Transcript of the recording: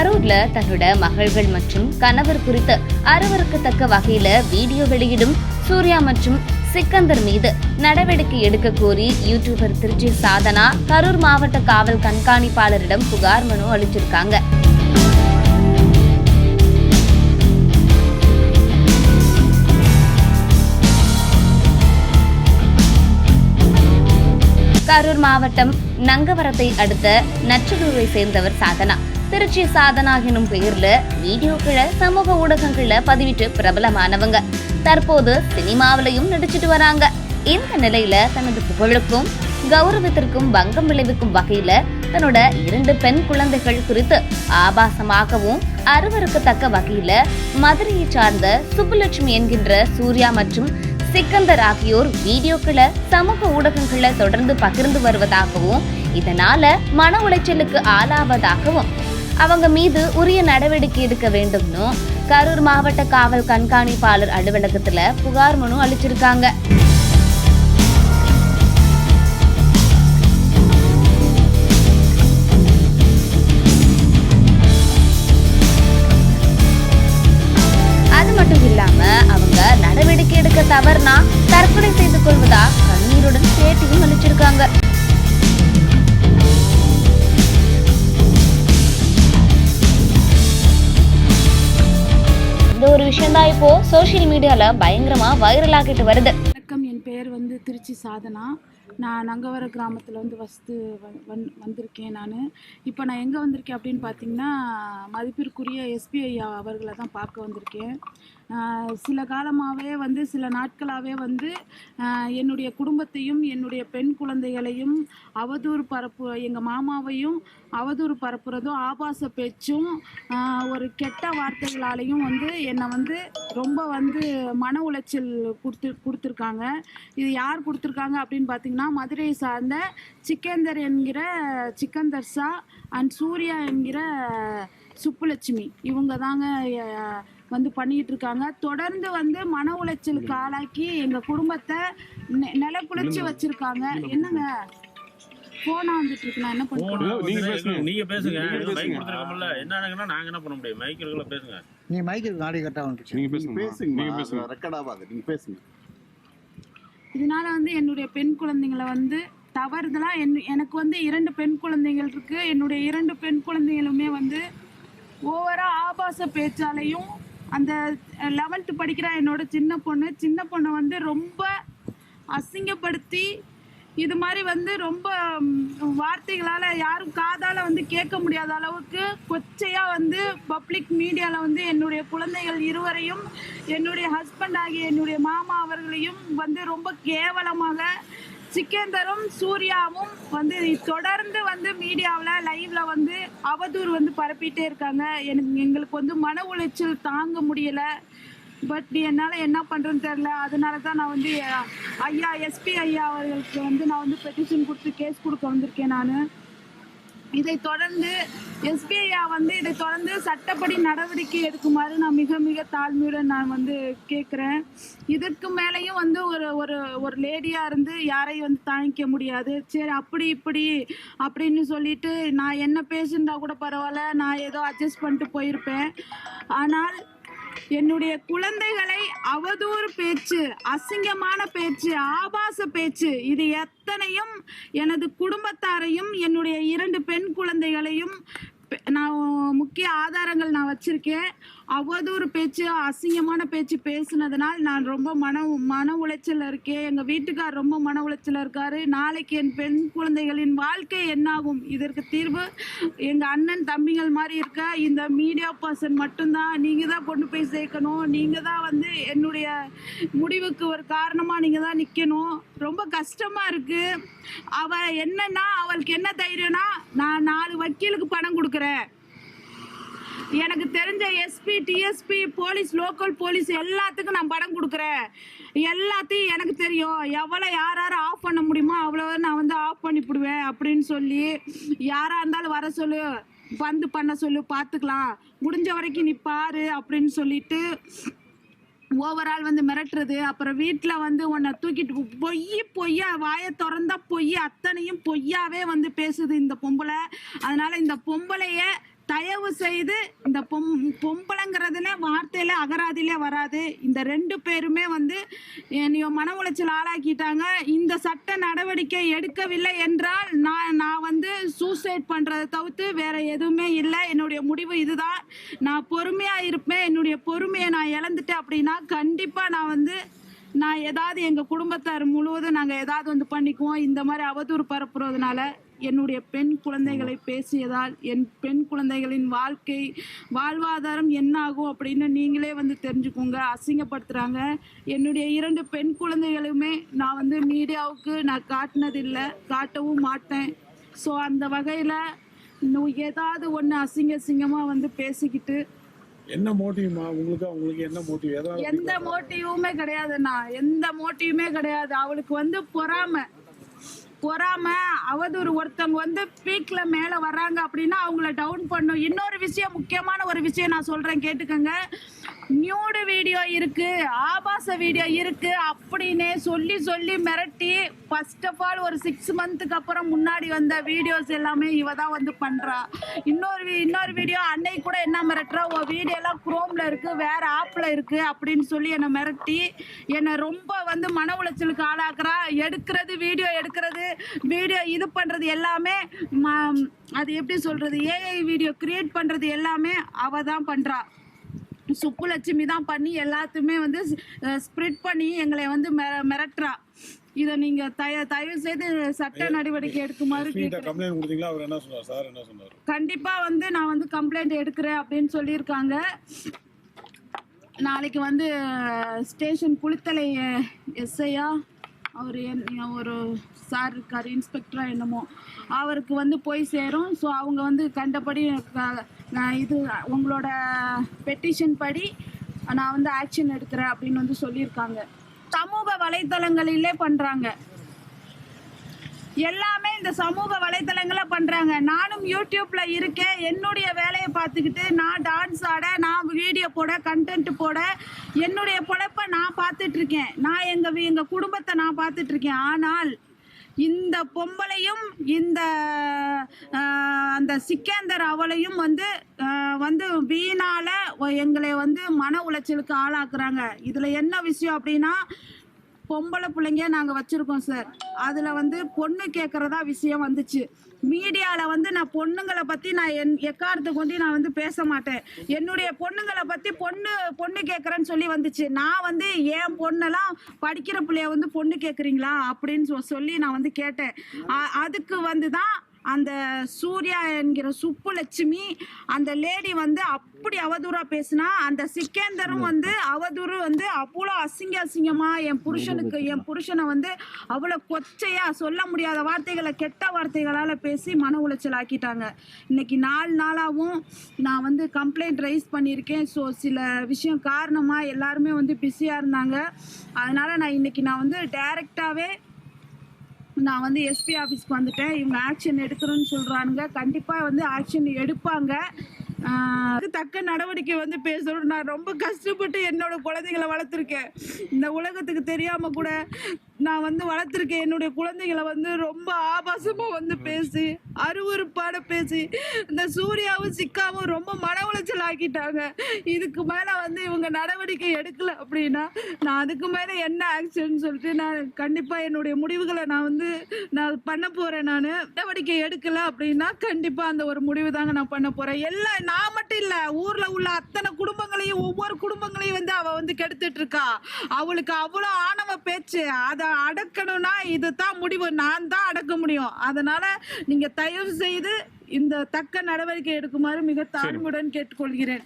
கரூர்ல தன்னோட மகள்கள் மற்றும் கணவர் குறித்து அருவருக்கத்தக்க வகையில வீடியோ வெளியிடும் சூர்யா மற்றும் சிக்கந்தர் மீது நடவடிக்கை எடுக்க கோரி யூடியூபர் திருச்சி சாதனா கரூர் மாவட்ட காவல் கண்காணிப்பாளரிடம் புகார் மனு அளிச்சிருக்காங்க. கரூர் மாவட்டம் நங்கவரத்தை அடுத்த நச்சலூரை சேர்ந்தவர் சாதனா. திருச்சி சாதனா எனும் பெயர்ல வீடியோக்களை சமூக ஊடகங்கள்ல பதிவிட்டு பிரபலமானவங்க. தற்போது சினிமாவிலையும் நடிச்சிட்டு வராங்க. இந்த நிலையில தனது புகழுக்கும் கௌரவத்திற்கும் பங்கம் விளைவிக்கும் வகையில தன்னோட 2 பெண் குழந்தைகள் குறித்து ஆபாசமாகவும் அருவருக்கத்தக்க வகையில மதுரையை சார்ந்த சுப்புலட்சுமி என்கின்ற சூர்யா மற்றும் சிக்கந்தர் ஆகியோர் வீடியோக்களை சமூக ஊடகங்கள்ல தொடர்ந்து பகிர்ந்து வருவதாகவும் இதனால மன உளைச்சலுக்கு ஆளாவதாகவும் அவங்க மீது உரிய நடவடிக்கை எடுக்க வேண்டும்னு கரூர் மாவட்ட காவல் கண்காணிப்பாளர் அலுவலகத்துல புகார் மனு அளிச்சிருக்காங்க. அது மட்டும் இல்லாம அவங்க நடவடிக்கை எடுக்க தவறுனா தற்கொலை செய்து கொள்வதா கண்ணீருடன் பேட்டியும் அளிச்சிருக்காங்க. இந்த ஒரு விஷயம் தான் இப்போ சோசியல் மீடியால பயங்கரமா வைரல் ஆகிட்டு வருது. வணக்கம், என் பெயர் திருச்சி சாதனா. நான் நங்கவர கிராமத்தில் வந்திருக்கேன். இப்போ நான் எங்கே வந்திருக்கேன் அப்படின்னு பார்த்தீங்கன்னா, மதிப்பிற்குரிய எஸ்பி ஐயா அவர்களை தான் பார்க்க வந்திருக்கேன். சில காலமாகவே சில நாட்களாகவே என்னுடைய குடும்பத்தையும் என்னுடைய பெண் குழந்தைகளையும் அவதூறு எங்கள் மாமாவையும் அவதூறு பரப்புறதும் ஆபாச பேச்சும் ஒரு கெட்ட வார்த்தைகளாலையும் என்னை ரொம்ப மன உளைச்சல் கொடுத்துருக்காங்க. இது யார் கொடுத்துருக்காங்க அப்படின்னு பார்த்தீங்கன்னா, மதுரையை சார்ந்த சிக்கந்தர் ஷா அண்ட் சூர்யா என்கிற சுப்புலட்சுமி இவங்க தாங்க பண்ணிட்டு இருக்காங்க. தொடர்ந்து மன உளைச்சலுக்கு ஆளாக்கி எங்கள் குடும்பத்தை நிலக்குலைச்சி வச்சிருக்காங்க. என்னங்க போனா வந்துட்டு இருக்கு, நான் என்ன பண்ணுறேன்? நீங்க பேசுங்க. மைக் கொடுத்துருக்கோம்ல, என்னன்னா நாங்க என்ன பண்ண முடியும்? மைக் இருக்குல்ல, பேசுங்க. நீ மைக் இருக்கு, ஆடியோ கரெக்டா வந்துச்சு. நீங்க பேசுங்க, ரெக்கார்ட் ஆகாது. நீங்க பேசுங்க. இதனால என்னுடைய பெண் குழந்தைங்களை தவறுதலா எனக்கு 2 பெண் குழந்தைகள் இருக்கு. என்னுடைய 2 பெண் குழந்தைகளுமே ஓவரா ஆபாச பேச்சாலையும் அந்த 11th படிக்கிற என்னோட சின்ன பொண்ணை ரொம்ப அசிங்கப்படுத்தி இது மாதிரி ரொம்ப வார்த்தைகளால் யாரும் காதால் கேட்க முடியாத அளவுக்கு கொச்சையாக பப்ளிக் மீடியாவில் என்னுடைய குழந்தைகள் இருவரையும் என்னுடைய ஹஸ்பண்ட் ஆகிய என்னுடைய மாமா அவர்களையும் ரொம்ப கேவலமாக சிக்கந்தரும் சூர்யாவும் தொடர்ந்து மீடியாவில் லைவ்ல அவதூறு பரப்பிட்டே இருக்காங்க. எங்களுக்கு மன உளைச்சல் தாங்க முடியலை. பட் என்னால் என்ன பண்ணுறேன்னு தெரில. அதனால தான் நான் ஐயா எஸ்பி ஐயா அவர்களுக்கு நான் பெட்டிஷன் கொடுத்து கேஸ் கொடுக்க வந்திருக்கேன். நான் இதை தொடர்ந்து எஸ்பி ஐயா இதை தொடர்ந்து சட்டப்படி நடவடிக்கை எடுக்குமாறு நான் மிக மிக தாழ்மையுடன் நான் கேட்குறேன். இதற்கு மேலேயும் ஒரு லேடியாக இருந்து யாரையும் தாங்கிக்க முடியாது. சரி, அப்படி இப்படி அப்படின்னு சொல்லிட்டு நான் என்ன பேசுனா கூட பரவாயில்ல, நான் ஏதோ அட்ஜஸ்ட் பண்ணிட்டு போயிருப்பேன். ஆனால் என்னுடைய குழந்தைகளை அவதூறு பேச்சு, அசிங்கமான பேச்சு, ஆபாச பேச்சு இது எத்தனையும் எனது குடும்பத்தாரையும் என்னுடைய 2 பெண் குழந்தைகளையும் நான் முக்கிய ஆதாரங்கள் நான் வச்சிருக்கேன். அவதூறு பேச்சு, அசிங்கமான பேச்சு பேசுனதுனால் நான் ரொம்ப மன உளைச்சல் இருக்கேன். எங்கள் வீட்டுக்கார் ரொம்ப மன உளைச்சல் இருக்காரு. நாளைக்கு என் பெண் குழந்தைகளின் வாழ்க்கை என்னாகும்? இதற்கு தீர்வு எங்கள் அண்ணன் தம்பிகள் மாதிரி இருக்க இந்த மீடியா பர்சன் மட்டும்தான். நீங்கள் தான் கொண்டு போய் சேர்க்கணும். நீங்கள் தான் என்னுடைய முடிவுக்கு ஒரு காரணமாக நீங்கள் தான் நிற்கணும். ரொம்ப கஷ்டமாக இருக்குது. அவள் என்னன்னா, அவளுக்கு என்ன தைரியம்னா, நான் 4 வக்கீலுக்கு பணம் கொடுக்குறேன், எனக்கு தெரிஞ்ச SP DSP police local police எல்லாத்துக்கும் நான் பணம் கொடுக்குறேன், எல்லாத்தையும் எனக்கு தெரியும், எவ்வளோ யார் ஆஃப் பண்ண முடியுமோ அவ்வளோ நான் ஆஃப் பண்ணிவிடுவேன் அப்படின்னு சொல்லி, யாராக இருந்தாலும் வர சொல்லு, பண்ண சொல்லு, பார்த்துக்கலாம், முடிஞ்ச வரைக்கும் நீ பாரு அப்படின்னு சொல்லிட்டு ஓவரால் மிரட்டுறது. அப்புறம் வீட்டில் உன்னை தூக்கிட்டு பொய்யா வாயை திறந்தா பொய், அத்தனையும் பொய்யாவே பேசுது இந்த பொம்பளை. அதனால இந்த பொம்பளைய தயவு செய்து இந்த பொம்பளைங்கிறதுல வார்த்தையில அகராதியிலே வராது. இந்த 2 பேருமே வந்து என்னைய மன உளைச்சல் ஆளாக்கிட்டாங்க. இந்த சட்ட நடவடிக்கை எடுக்கவில்லை என்றால் நான் வந்து சூசைட் பண்றதை தவிர்த்து வேற எதுவுமே இல்லை. என்னுடைய முடிவு இதுதான். நான் பொறுமையா இருப்பேன். என்னுடைய பொறுமையை நான் இழந்துட்டேன் அப்படின்னா கண்டிப்பா நான் ஏதாவது எங்கள் குடும்பத்தார் முழுவதும் நாங்கள் ஏதாவது வந்து பண்ணிக்குவோம். இந்த மாதிரி அவதூறு பரப்புறதுனால என்னுடைய பெண் குழந்தைகளை பேசியதால் என் பெண் குழந்தைகளின் வாழ்வாதாரம் என்ன ஆகும் அப்படின்னு நீங்களே வந்து தெரிஞ்சுக்கோங்க. அசிங்கப்படுத்துகிறாங்க. என்னுடைய 2 பெண் குழந்தைகளுமே நான் வந்து மீடியாவுக்கு நான் காட்டினதில்லை, காட்டவும் மாட்டேன். ஸோ அந்த வகையில் ஏதாவது ஒன்று அசிங்கமாக வந்து பேசிக்கிட்டு என்ன மோட்டிவ்மா உங்களுக்கு என்ன மோட்டிவ்? எந்த மோட்டிவுமே கிடையாதுண்ணா, எந்த மோட்டிவுமே கிடையாது. அவளுக்கு வந்து பொறாம அவதூறு. ஒருத்தவங்க வந்து பீக்ல மேல வர்றாங்க அப்படின்னா அவங்கள டவுன் பண்ணும். இன்னொரு விஷயம், முக்கியமான ஒரு விஷயம் நான் சொல்றேன், கேட்டுக்கோங்க. நியூடு வீடியோ இருக்கு, ஆபாச வீடியோ இருக்கு அப்படின்னு சொல்லி மிரட்டி ஃபர்ஸ்ட் ஆஃப் ஆல் ஒரு 6 மந்த்துக்கு அப்புறம் முன்னாடி வந்த வீடியோஸ் எல்லாமே இவ தான் வந்து பண்றா. இன்னொரு வீடியோ அன்னைக்கு கூட என்ன மிரட்டுறா, உன் வீடியோ எல்லாம் குரோம்ல இருக்கு, வேற ஆப்ல இருக்கு அப்படின்னு சொல்லி என்னை மிரட்டி என்னை ரொம்ப வந்து மன உளைச்சலுக்கு ஆளாக்குறா. வீடியோ எடுக்கிறது இது பண்றது எல்லாமே அது எப்படி சொல்றது, ஏஐ வீடியோ கிரியேட் பண்றது எல்லாமே அவ தான் பண்றா. சுப்புலட்சுமி தான் பண்ணி எல்லாத்தையுமே வந்து ஸ்ப்ரெட் பண்ணி எங்களை வந்து மிரட்டுறா. இதை நீங்க தயவு செய்து சட்ட நடவடிக்கை எடுக்குமாறு கண்டிப்பா வந்து நான் வந்து கம்ப்ளைண்ட் எடுக்கிறேன் அப்படின்னு சொல்லியிருக்காங்க. நாளைக்கு வந்து ஸ்டேஷன் குளித்தலை எஸ்ஐயா அவர் ஒரு சார் இருக்கார், இன்ஸ்பெக்டரா என்னமோ, அவருக்கு வந்து போய் சேரும். ஸோ அவங்க வந்து கண்டபடி இது உங்களோட பெட்டிஷன் படி நான் வந்து ஆக்ஷன் எடுக்கிறேன் அப்படின்னு வந்து சொல்லியிருக்காங்க. சமூக வலைத்தளங்களிலே பண்ணுறாங்க எல்லாமே, இந்த சமூக வலைத்தளங்களை பண்ணுறாங்க. நானும் யூடியூப்ல இருக்கேன், என்னுடைய வேலையை பார்த்துக்கிட்டு நான் டான்ஸ் ஆட, நான் வீடியோ போட, கண்டென்ட் போட, என்னுடைய பொழப்பை நான் பார்த்துட்ருக்கேன். நான் எங்கள் குடும்பத்தை நான் பார்த்துட்ருக்கேன். ஆனால் இந்த பொம்பளையும் அந்த சிக்கந்தர் அவளையும் வந்து வீணால எங்களை வந்து மன உளைச்சலுக்கு ஆளாக்குறாங்க. இதில் என்ன விஷயம் அப்படின்னா, பொம்பளை பிள்ளைங்க நாங்கள் வச்சுருக்கோம் சார். அதில் வந்து பொண்ணு கேட்குறதா விஷயம் வந்துச்சு. மீடியாவில் வந்து நான் பொண்ணுங்களை பற்றி நான் எக்காரத்தை கொண்டு நான் வந்து பேச மாட்டேன். என்னுடைய பொண்ணுங்களை பற்றி பொண்ணு கேட்குறேன்னு சொல்லி வந்துச்சு. நான் வந்து என் பொண்ணெல்லாம் படிக்கிற பிள்ளைய வந்து பொண்ணு கேட்குறீங்களா அப்படின்னு சொல்லி நான் வந்து கேட்டேன். அதுக்கு வந்து தான் அந்த சூர்யா என்கிற சுப்புலட்சுமி அந்த லேடி வந்து அப்படி அவதூறாக பேசினா, அந்த சிக்கேந்தரும் வந்து அவதூறு வந்து அவ்வளோ அசிங்கமாக என் புருஷனை வந்து அவ்வளோ கொச்சையாக சொல்ல முடியாத வார்த்தைகளை, கெட்ட வார்த்தைகளால் பேசி மன உளைச்சல் ஆக்கிட்டாங்க. இன்னைக்கு 4 நாளாகவும் நான் வந்து கம்ப்ளைண்ட் ரைஸ் பண்ணியிருக்கேன். ஸோ சில விஷயம் காரணமாக எல்லாருமே வந்து பிஸியாக இருந்தாங்க. அதனால் நான் வந்து டைரெக்டாகவே நான் வந்து எஸ்பி ஆஃபீஸ்க்கு வந்துட்டேன். இவங்க ஆக்ஷன் எடுக்கிறோன்னு சொல்கிறாங்க. கண்டிப்பாக வந்து ஆக்ஷன் எடுப்பாங்க. தக்க நடவடிக்கை வந்து பேசணும். நான் ரொம்ப கஷ்டப்பட்டு என்னோட குழந்தைகளை வளர்த்துருக்கேன். இந்த உலகத்துக்கு தெரியாமல் கூட நான் வந்து வளர்த்துருக்கேன். என்னுடைய குழந்தைகளை வந்து ரொம்ப ஆபாசமாக வந்து பேசி, அருவருப்பாட பேசி, இந்த சூர்யாவும் சிக்காவும் ரொம்ப மன உளைச்சல் ஆக்கிட்டாங்க. இதுக்கு மேலே வந்து இவங்க நடவடிக்கை எடுக்கல அப்படின்னா நான் அதுக்கு மேலே என்ன ஆக்ஷன் சொல்லிட்டு நான் கண்டிப்பாக என்னுடைய முடிவுகளை நான் பண்ண போகிறேன். நான் நடவடிக்கை எடுக்கல அப்படின்னா கண்டிப்பாக அந்த ஒரு முடிவு தாங்க நான் பண்ண போகிறேன். எல்லாம் நான் மட்டும் இல்லை, ஊரில் உள்ள அத்தனை குடும்பங்களையும், ஒவ்வொரு குடும்பங்களையும் வந்து அவள் வந்து கெடுத்துட்டு இருக்கா. அவளுக்கு அவ்வளோ ஆணவ பேச்சு. அதை அடக்கணும்னா இதுதான் முடிவு, நான் தான் அடக்க முடியும். அதனால நீங்க தயவு செய்து இந்த தக்க நடவடிக்கை எடுக்குமாறு மிக தாழ்மையுடன் கேட்டுக்கொள்கிறேன்.